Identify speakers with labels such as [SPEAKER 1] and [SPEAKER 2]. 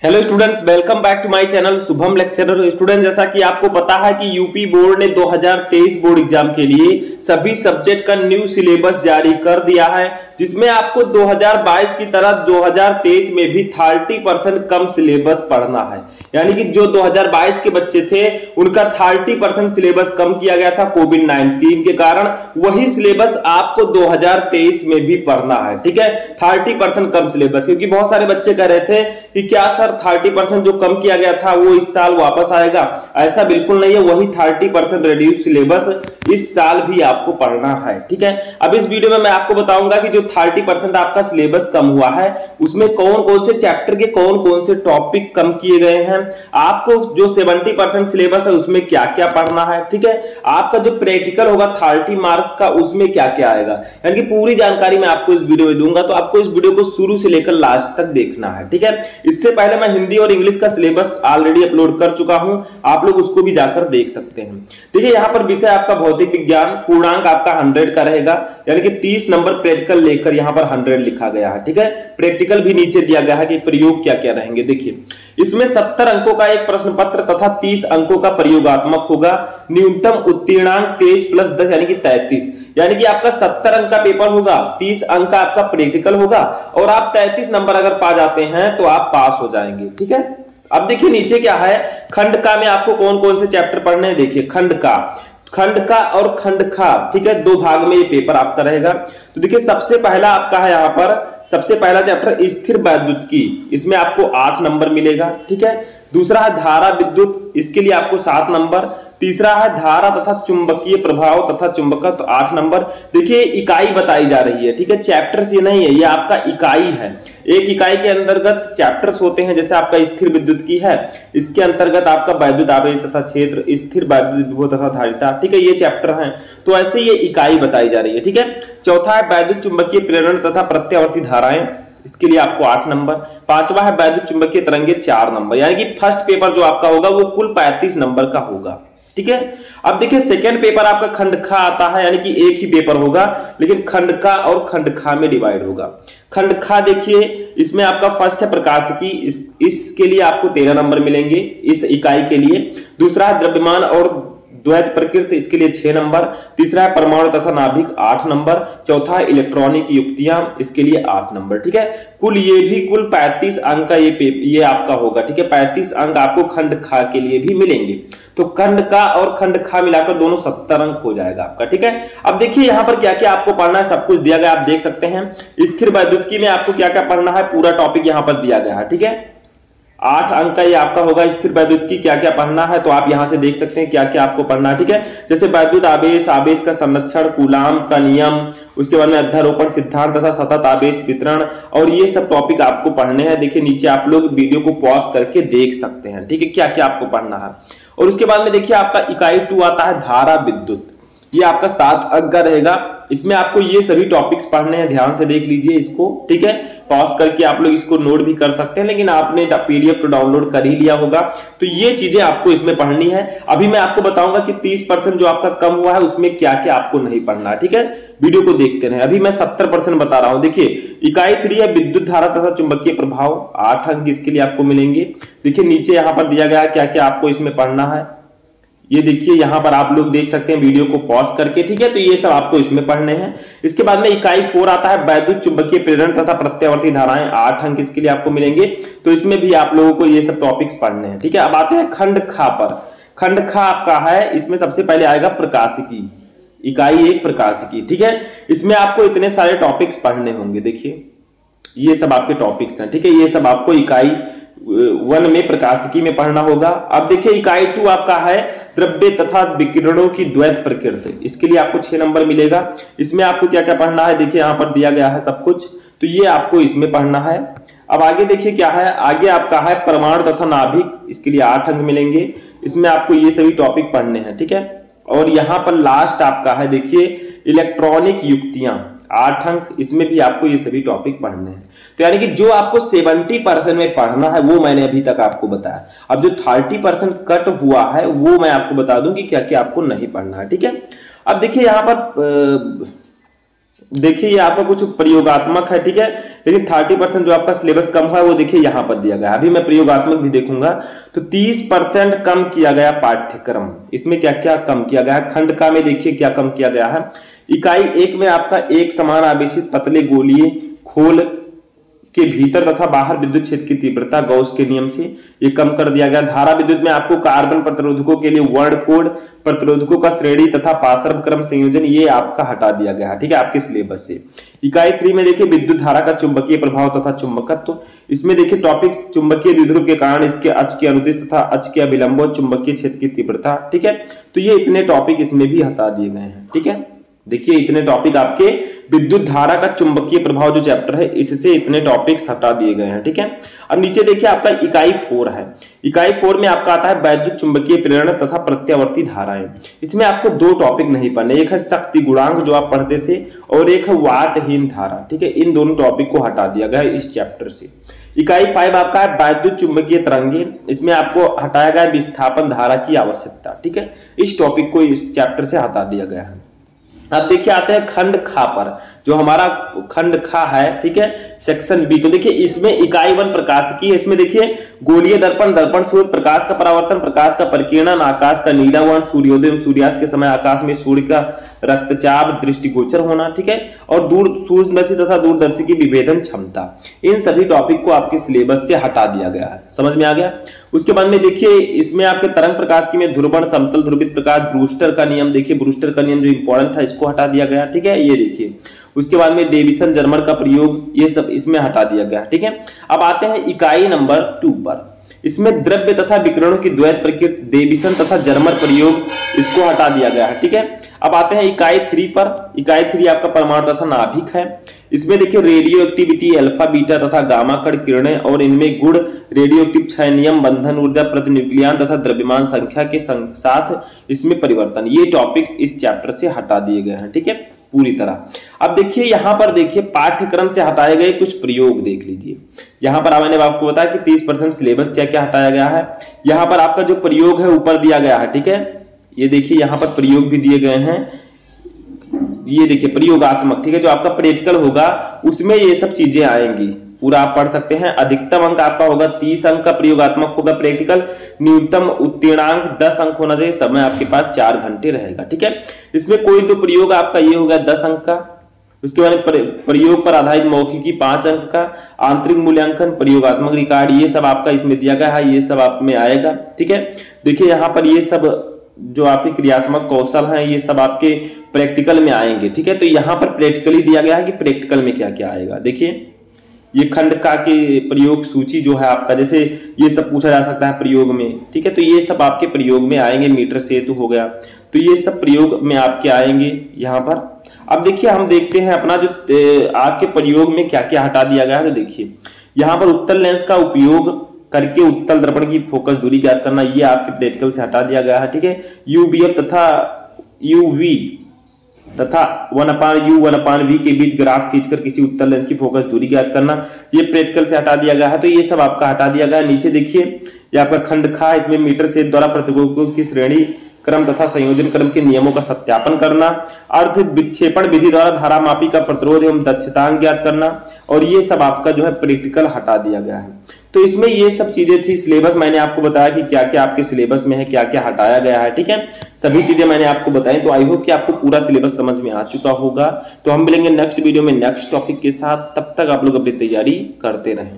[SPEAKER 1] Hello students, welcome back to my channel Shubham lecturer. Student, जैसा कि आपको पता है कि यूपी बोर्ड ने 2023 बोर्ड एग्जाम के लिए सभी सब्जेक्ट का न्यू सिलेबस जारी कर दिया है, जिसमें आपको 2022 की तरह 2023 में भी 30% कम सिलेबस पढ़ना है। यानी कि जो 2022 के बच्चे थे उनका 30% सिलेबस कम किया गया था कोविड-19 के कारण। वही सिलेबस आपको 2023 में भी पढ़ना है। ठीक है, 30% कम सिलेबस, क्योंकि बहुत सारे बच्चे कह रहे थे कि क्या सर 30% जो कम किया गया था वो इस साल वापस आएगा। ऐसा बिल्कुल नहीं है, वही 30% रिड्यूस सिलेबस इस साल भी आपको पढ़ना है। ठीक है, अब इस वीडियो में मैं आपको बताऊंगा कि जो 30% आपका सिलेबस कम हुआ है उसमें कौन कौन से चैप्टर के कौन कौन से टॉपिक कम किए गए हैं, आपको जो 70% सिलेबस है उसमें क्या क्या पढ़ना है। ठीक है, आपका जो प्रैक्टिकल होगा 30 मार्क्स का उसमें क्या क्या आएगा, यानी कि पूरी जानकारी मैं आपको इस वीडियो में दूंगा। तो आपको इस वीडियो को शुरू से लेकर लास्ट तक देखना है। ठीक है, इससे पहले मैं हिंदी और इंग्लिश का सिलेबस ऑलरेडी अपलोड कर चुका हूं, आप लोग उसको भी जाकर देख सकते हैं। देखिए, यहां पर विषय आपका भौतिक विज्ञान, पूर्णांक आपका 100 का रहेगा, यानी कि 30 नंबर प्रैक्टिकल लेकर यहां पर 100 लिखा गया है। ठीक है, प्रैक्टिकल भी नीचे दिया गया है कि प्रयोग क्या क्या रहेंगे। देखिए, इसमें 70 अंकों का एक प्रश्न पत्र तथा 30 अंकों का प्रयोगात्मक होगा। न्यूनतम उत्तीर्णांक 23 + 10 यानी कि 33, यानी कि आपका 70 अंक का पेपर होगा, 30 अंक का आपका प्रैक्टिकल होगा और आप 33 नंबर अगर पा जाते हैं तो आप पास हो जाएंगे। ठीक है, अब देखिए नीचे क्या है, खंड का में आपको कौन कौन से चैप्टर पढ़ने हैं। देखिए, खंड का और खंड खा, ठीक है, दो भाग में ये पेपर आपका रहेगा। तो देखिए, सबसे पहला आपका है यहाँ पर, सबसे पहला चैप्टर स्थिर वैद्युतिकी, इसमें आपको 8 नंबर मिलेगा। ठीक है, दूसरा है धारा विद्युत, इसके लिए आपको 7 नंबर। तीसरा है धारा तथा चुंबकीय प्रभाव तथा चुंबकत्व, 8 नंबर। देखिए, इकाई बताई जा रही है। ठीक है, चैप्टर्स ये नहीं है, ये आपका इकाई है। एक इकाई के अंतर्गत चैप्टर्स होते हैं, जैसे आपका स्थिर विद्युत की है, इसके अंतर्गत आपका वैद्युत आवेश तथा क्षेत्र, स्थिर वैद्युत विभव तथा धारिता। ठीक है, ये चैप्टर हैं, तो ऐसे ये इकाई बताई जा रही है। ठीक है, चौथा है वैद्युत चुंबकीय प्रेरण तथा प्रत्यावर्ती धाराएं, इसके लिए आपको 8 नंबर। पांचवा है वैद्युत चुंबकीय तरंगे, 4 नंबर। यानी कि फर्स्ट पेपर जो आपका होगा वो कुल 35 नंबर का होगा। ठीक है, अब देखिए सेकंड पेपर आपका खंड खा आता है, यानी कि एक ही पेपर होगा लेकिन खंड का और खंड खा में डिवाइड होगा। खंड खा देखिए, इसमें आपका फर्स्ट है प्रकाशिकी, इसके लिए आपको 13 नंबर मिलेंगे इस इकाई के लिए। दूसरा है द्रव्यमान और द्वैत प्रकृति, इसके लिए 6 नंबर। तीसरा है परमाणु तथा नाभिक, 8 नंबर। चौथा है इलेक्ट्रॉनिक युक्तियां, इसके लिए 8 नंबर। ठीक है, कुल ये भी कुल 35 अंक का ये आपका होगा। ठीक है, 35 अंक आपको खंड खा के लिए भी मिलेंगे। तो खंड का और खंड खा मिलाकर दोनों 70 अंक हो जाएगा आपका। ठीक है, अब देखिए यहाँ पर क्या क्या आपको पढ़ना है, सब कुछ दिया गया, आप देख सकते हैं। स्थिर वैद्युतिकी में आपको क्या क्या पढ़ना है, पूरा टॉपिक यहाँ पर दिया गया है। ठीक है, 8 अंक का ये आपका होगा। स्थिर वैद्युतिकी क्या क्या पढ़ना है तो आप यहां से देख सकते हैं क्या क्या आपको पढ़ना है। ठीक है, जैसे वैद्युत आवेश, आवेश का संरक्षण, कूलाम का नियम, उसके बाद में अध्यारोपण सिद्धांत तथा सतत आवेश वितरण, और ये सब टॉपिक आपको पढ़ने हैं। देखिए नीचे आप लोग वीडियो को पॉज करके देख सकते हैं। ठीक है, क्या क्या आपको पढ़ना है। और उसके बाद में देखिए आपका इकाई 2 आता है धारा विद्युत, ये आपका 7 अंक का रहेगा। इसमें आपको ये सभी टॉपिक्स पढ़ने हैं, ध्यान से देख लीजिए इसको। ठीक है, पॉज करके आप लोग इसको नोट भी कर सकते हैं, लेकिन आपने पीडीएफ तो डाउनलोड कर ही लिया होगा। तो ये चीजें आपको इसमें पढ़नी है। अभी मैं आपको बताऊंगा कि 30% जो आपका कम हुआ है उसमें क्या क्या आपको नहीं पढ़ना है। ठीक है, वीडियो को देखते रहे। अभी मैं 70% बता रहा हूं। देखिए, इकाई 3 है विद्युत धारा तथा चुंबकीय प्रभाव, 8 अंक इसके लिए आपको मिलेंगे। देखिए नीचे यहाँ पर दिया गया है क्या क्या आपको इसमें पढ़ना है, ये देखिए यहाँ पर आप लोग देख सकते हैं वीडियो को पॉज करके। ठीक है, तो ये सब आपको इसमें पढ़ने हैं। इसके बाद में इकाई 4 आता है वैद्युत चुंबकीय प्रेरण तथा प्रत्यावर्ती धाराएं, 8 अंक इसके लिए आपको मिलेंगे। तो इसमें भी आप लोगों को ये सब टॉपिक्स पढ़ने हैं। ठीक है, अब आते हैं खंड खा पर। खंड खा आपका है, इसमें सबसे पहले आएगा प्रकाशिकी, इकाई 1 प्रकाशिकी। ठीक है, इसमें आपको इतने सारे टॉपिक्स पढ़ने होंगे। देखिए ये सब आपके टॉपिक्स हैं। ठीक है, ये सब आपको इकाई 1 में प्रकाशिकी में पढ़ना होगा। अब देखिए इकाई 2 आपका है द्रव्य तथा विकिरणों की द्वैत प्रकृति, इसके लिए आपको 6 नंबर मिलेगा। इसमें आपको क्या क्या पढ़ना है, देखिए यहाँ पर दिया गया है सब कुछ, तो ये आपको इसमें पढ़ना है। अब आगे देखिए क्या है, आगे आपका है परमाणु तथा नाभिक, इसके लिए 8 अंक मिलेंगे। इसमें आपको ये सभी टॉपिक पढ़ने हैं। ठीक है, और यहाँ पर लास्ट आपका है देखिए इलेक्ट्रॉनिक युक्तियां, 8 अंक, इसमें भी आपको ये सभी टॉपिक पढ़ने हैं। तो यानी कि जो आपको 70% में पढ़ना है वो मैंने अभी तक आपको बताया। अब जो 30% कट हुआ है वो मैं आपको बता दूं कि क्या क्या आपको नहीं पढ़ना है। ठीक है, अब देखिए यहाँ पर देखिए ये आपका कुछ प्रयोगात्मक है, ठीक है, लेकिन 30% जो आपका सिलेबस कम है वो देखिए यहाँ पर दिया गया। अभी मैं प्रयोगात्मक भी देखूंगा तो 30% कम किया गया पाठ्यक्रम। इसमें क्या क्या कम किया गया है, खंड का में देखिए क्या कम किया गया है। इकाई 1 में आपका एक समान आवेशित पतले गोलीय खोल के भीतर तथा बाहर विद्युत क्षेत्र की तीव्रता गॉस के नियम से ये कम कर दिया गया। धारा विद्युत में आपको कार्बन प्रतिरोधकों के लिए वर्ण कोड, प्रतिरोधकों का श्रेणी तथा पार्श्व क्रम संयोजन ये आपका हटा दिया गया है, ठीक है, आपके सिलेबस से। इकाई 3 में देखिए विद्युत धारा का चुंबकीय प्रभाव तथा चुंबकत्व। इसमें देखिए टॉपिक चुंबकीय द्विध्रुव के कारण इसके अक्ष के अनुदिश तथा अक्ष के अभिलंब चुंबकीय क्षेत्र की तीव्रता, ठीक है। तो ये इतने टॉपिक इसमें भी हटा दिए गए हैं, ठीक है। देखिए इतने टॉपिक आपके विद्युत धारा का चुंबकीय प्रभाव जो चैप्टर है इससे इतने टॉपिक्स हटा दिए गए हैं, ठीक है। अब नीचे देखिए आपका इकाई 4 है। इकाई 4 में आपका आता है वैद्युत चुंबकीय प्रेरण तथा प्रत्यावर्ती धाराएं। इसमें आपको 2 टॉपिक नहीं पढ़ने, एक है शक्ति गुणांक जो आप पढ़ते थे और एक है वाटहीन धारा, ठीक है। इन दोनों टॉपिक को हटा दिया गया इस चैप्टर से। इकाई 5 आपका है वैद्युत चुंबकीय तरंगे। इसमें आपको हटाया गया विस्थापन धारा की आवश्यकता, ठीक है। इस टॉपिक को इस चैप्टर से हटा दिया गया है। अब देखिए आते हैं खंड खा पर, जो हमारा खंड खा है, ठीक है, सेक्शन बी। तो देखिए इसमें इकाई 1 प्रकाश की है। इसमें देखिए गोलीय दर्पण, दर्पण स्रोत, प्रकाश का परावर्तन, प्रकाश का परिकिरणन, आकाश का नीला वर्ण, सूर्योदय एवं सूर्यास्त के समय आकाश में सूर्य का रक्तचाप दृष्टिगोचर होना, ठीक है, और सूक्ष्मदर्शी तथा दूरदर्शी की विभेदन क्षमता। इन सभी टॉपिक को आपके सिलेबस से हटा दिया गया है, समझ में आ गया। उसके बाद में देखिए इसमें आपके तरंग प्रकाश की में ध्रुवण, समतल ध्रुवित प्रकाश, ब्रूस्टर का नियम, देखिए ब्रूस्टर का नियम जो इंपॉर्टेंट था इसको हटा दिया गया, ठीक है, ये देखिए। उसके बाद में डेविसन जर्मर का प्रयोग, ये सब इसमें हटा दिया गया, ठीक है। अब आते हैं इकाई नंबर 2 पर। इसमें द्रव्य तथा विकिरणों की द्वैत प्रकृति, डेविसन तथा जर्मर प्रयोग, इसको हटा दिया गया है, ठीक है। अब आते हैं इकाई 3 पर। इकाई 3 आपका परमाणु तथा नाभिक है। इसमें देखिए रेडियो एक्टिविटी, अल्फा बीटा तथा गामा कण किरणें और इनमें गुण, रेडियो एक्टिव क्षय नियम, बंधन ऊर्जा, प्रतिन्यूक्लियन तथा द्रव्यमान संख्या के साथ इसमें परिवर्तन, ये टॉपिक्स इस चैप्टर से हटा दिए गए हैं, ठीक है, पूरी तरह। अब देखिए यहां पर देखिए पाठ्यक्रम से हटाए गए कुछ प्रयोग देख लीजिए। यहां पर मैंने आपको बताया कि 30% सिलेबस क्या क्या हटाया गया है। यहां पर आपका जो प्रयोग है ऊपर दिया गया है, ठीक है, ये देखिए यहां पर प्रयोग भी दिए गए हैं, ये देखिए प्रयोगात्मक, ठीक है, जो आपका प्रैक्टिकल होगा उसमें ये सब चीजें आएंगी, पूरा आप पढ़ सकते हैं। अधिकतम अंक आपका होगा 30 अंक का प्रयोगात्मक होगा प्रैक्टिकल। न्यूनतम उत्तीर्णांक 10 अंक होना चाहिए। समय आपके पास 4 घंटे रहेगा, ठीक है। इसमें कोई 2 प्रयोग आपका ये होगा 10 अंक का। उसके बाद प्रयोग पर आधारित मौखिकी 5 अंक का, आंतरिक मूल्यांकन, प्रयोगात्मक रिकॉर्ड, ये सब आपका इसमें दिया गया है, ये सब आप में आएगा, ठीक है। देखिए यहाँ पर ये सब जो आपके क्रियात्मक कौशल हैं ये सब आपके प्रैक्टिकल में आएंगे, ठीक है। तो यहाँ पर प्रैक्टिकली दिया गया है कि प्रैक्टिकल में क्या क्या आएगा। देखिए ये खंड का के प्रयोग सूची जो है आपका, जैसे ये सब पूछा जा सकता है प्रयोग में, ठीक है, तो ये सब आपके प्रयोग में आएंगे। मीटर सेतु हो गया, तो ये सब प्रयोग में आपके आएंगे यहाँ पर। अब देखिए हम देखते हैं अपना जो आपके प्रयोग में क्या क्या हटा दिया गया है। तो देखिए यहाँ पर उत्तल लेंस का उपयोग करके उत्तल दर्पण की फोकस दूरी ज्ञात करना, ये आपके प्रैक्टिकल से हटा दिया गया है, ठीक है। यूवीएफ तथा यूवी तथा 1/u 1/v के बीच ग्राफ खींचकर किसी उत्तल लेंस की फोकस दूरी ज्ञात करना, ये प्रैक्टिकल से हटा दिया गया है। तो ये सब आपका हटा दिया गया है। नीचे देखिए ये आपका खंड खा, इसमें मीटर से द्वारा प्रतिरोधकों की श्रेणी क्रम तथा संयोजन क्रम के नियमों का सत्यापन करना, अर्थ विक्षेपण विधि द्वारा धारामापी का प्रतिरोध एवं दक्षतांक ज्ञात करना, और ये सब आपका जो है प्रैक्टिकल हटा दिया गया है। तो इसमें ये सब चीजें थी। सिलेबस मैंने आपको बताया कि क्या क्या आपके सिलेबस में है, क्या क्या हटाया गया है, ठीक है, सभी चीजें मैंने आपको बताई। तो आई होप कि आपको पूरा सिलेबस समझ में आ चुका होगा। तो हम मिलेंगे नेक्स्ट वीडियो में नेक्स्ट टॉपिक के साथ, तब तक आप लोग अपनी तैयारी करते रहें।